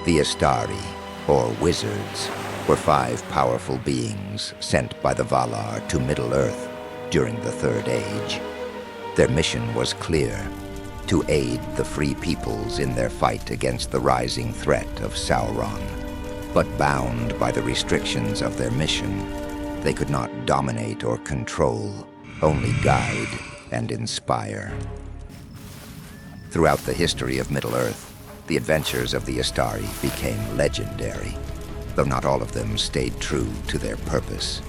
The Istari, or wizards, were 5 powerful beings sent by the Valar to Middle-earth during the Third Age. Their mission was clear: to aid the free peoples in their fight against the rising threat of Sauron. But bound by the restrictions of their mission, they could not dominate or control, only guide and inspire. Throughout the history of Middle-earth, the adventures of the Istari became legendary, though not all of them stayed true to their purpose.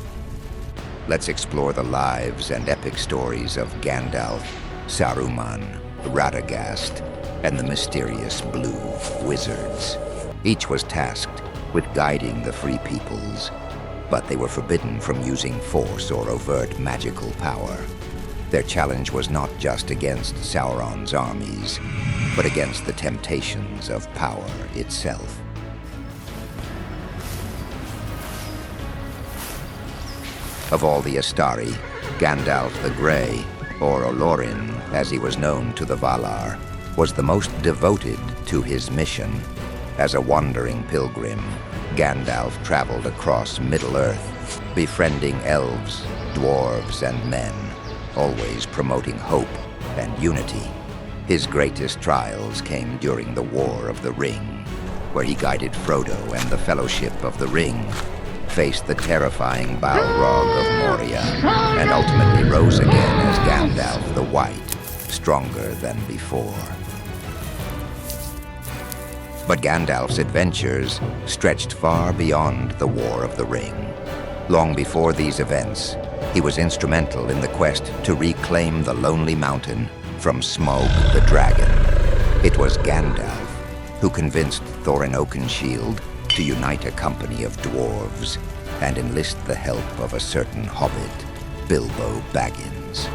Let's explore the lives and epic stories of Gandalf, Saruman, Radagast, and the mysterious blue wizards. Each was tasked with guiding the free peoples, but they were forbidden from using force or overt magical power. Their challenge was not just against Sauron's armies, but against the temptations of power itself. Of all the Istari, Gandalf the Grey, or Olorin as he was known to the Valar, was the most devoted to his mission. As a wandering pilgrim, Gandalf traveled across Middle-earth, befriending elves, dwarves, and men, always promoting hope and unity. His greatest trials came during the War of the Ring, where he guided Frodo and the Fellowship of the Ring, faced the terrifying Balrog of Moria, and ultimately rose again as Gandalf the White, stronger than before. But Gandalf's adventures stretched far beyond the War of the Ring. Long before these events, he was instrumental in the quest to reclaim the Lonely Mountain from Smaug the Dragon. It was Gandalf who convinced Thorin Oakenshield to unite a company of dwarves and enlist the help of a certain hobbit, Bilbo Baggins.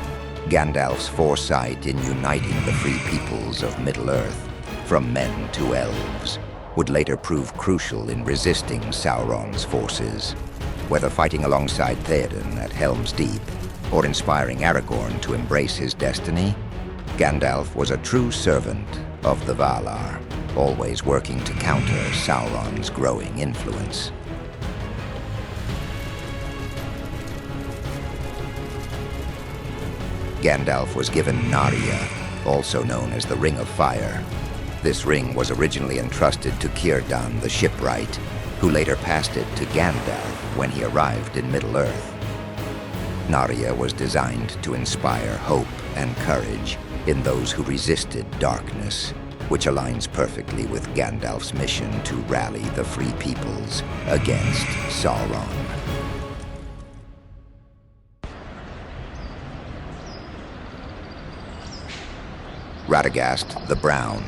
Gandalf's foresight in uniting the free peoples of Middle-earth, from men to elves, would later prove crucial in resisting Sauron's forces. Whether fighting alongside Theoden at Helm's Deep or inspiring Aragorn to embrace his destiny, Gandalf was a true servant of the Valar, always working to counter Sauron's growing influence. Gandalf was given Narya, also known as the Ring of Fire. This ring was originally entrusted to Círdan the Shipwright, who later passed it to Gandalf when he arrived in Middle-earth. Narya was designed to inspire hope and courage in those who resisted darkness, which aligns perfectly with Gandalf's mission to rally the free peoples against Sauron. Radagast the Brown,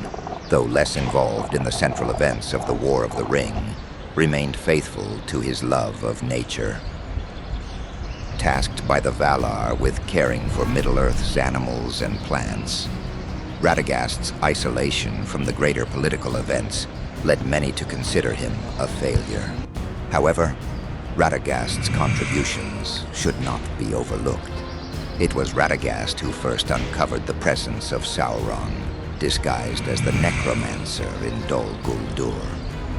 though less involved in the central events of the War of the Ring, remained faithful to his love of nature. Tasked by the Valar with caring for Middle-earth's animals and plants, Radagast's isolation from the greater political events led many to consider him a failure. However, Radagast's contributions should not be overlooked. It was Radagast who first uncovered the presence of Sauron, disguised as the Necromancer in Dol Guldur,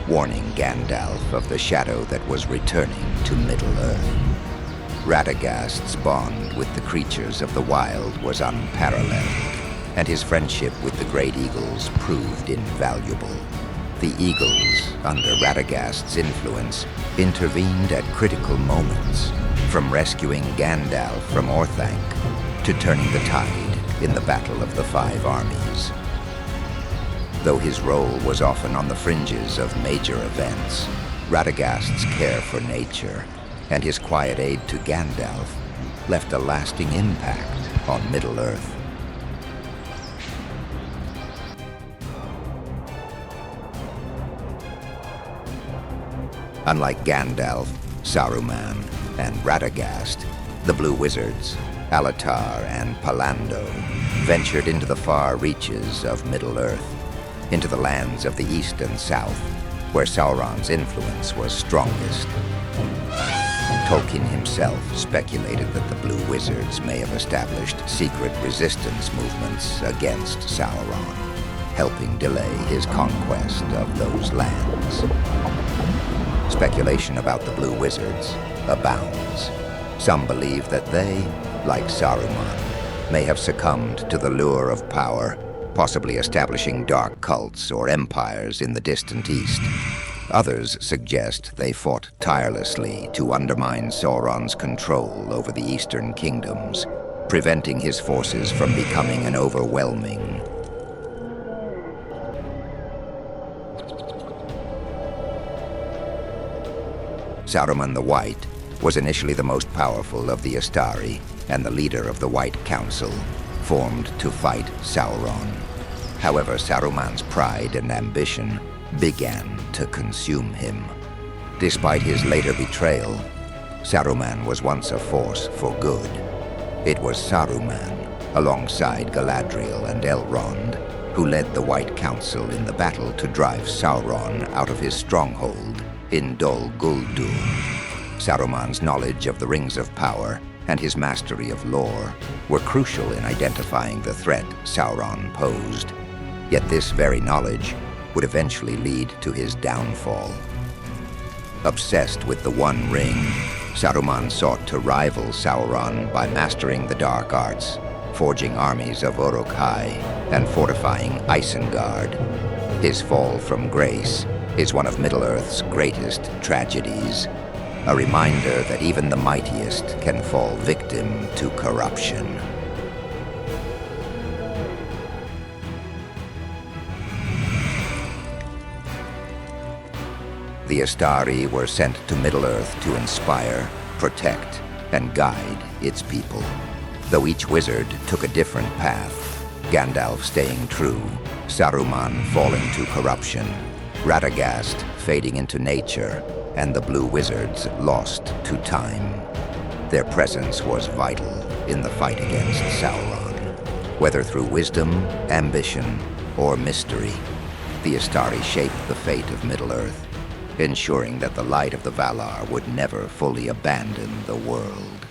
warning Gandalf of the shadow that was returning to Middle-earth. Radagast's bond with the creatures of the wild was unparalleled, and his friendship with the Great Eagles proved invaluable. The Eagles, under Radagast's influence, intervened at critical moments, from rescuing Gandalf from Orthanc to turning the tide in the Battle of the Five Armies. Though his role was often on the fringes of major events, Radagast's care for nature and his quiet aid to Gandalf left a lasting impact on Middle-earth. Unlike Gandalf, Saruman, and Radagast, the Blue Wizards, Alatar and Palando, ventured into the far reaches of Middle-earth, into the lands of the East and South, where Sauron's influence was strongest. Tolkien himself speculated that the Blue Wizards may have established secret resistance movements against Sauron. helping delay his conquest of those lands. Speculation about the Blue Wizards abounds. Some believe that they, like Saruman, may have succumbed to the lure of power, possibly establishing dark cults or empires in the distant east. Others suggest they fought tirelessly to undermine Sauron's control over the eastern kingdoms, preventing his forces from becoming an overwhelming. Saruman the White was initially the most powerful of the Istari and the leader of the White Council, formed to fight Sauron. However, Saruman's pride and ambition began to consume him. Despite his later betrayal, Saruman was once a force for good. It was Saruman, alongside Galadriel and Elrond, who led the White Council in the battle to drive Sauron out of his stronghold in Dol Guldur. Saruman's knowledge of the Rings of Power and his mastery of lore were crucial in identifying the threat Sauron posed. Yet this very knowledge would eventually lead to his downfall. Obsessed with the One Ring, Saruman sought to rival Sauron by mastering the dark arts, forging armies of Uruk-hai, and fortifying Isengard. His fall from grace is one of Middle-earth's greatest tragedies, a reminder that even the mightiest can fall victim to corruption. The Istari were sent to Middle-earth to inspire, protect, and guide its people. Though each wizard took a different path, Gandalf staying true, Saruman falling to corruption, Radagast fading into nature, and the Blue Wizards lost to time. Their presence was vital in the fight against Sauron. Whether through wisdom, ambition, or mystery, the Istari shaped the fate of Middle-earth, ensuring that the light of the Valar would never fully abandon the world.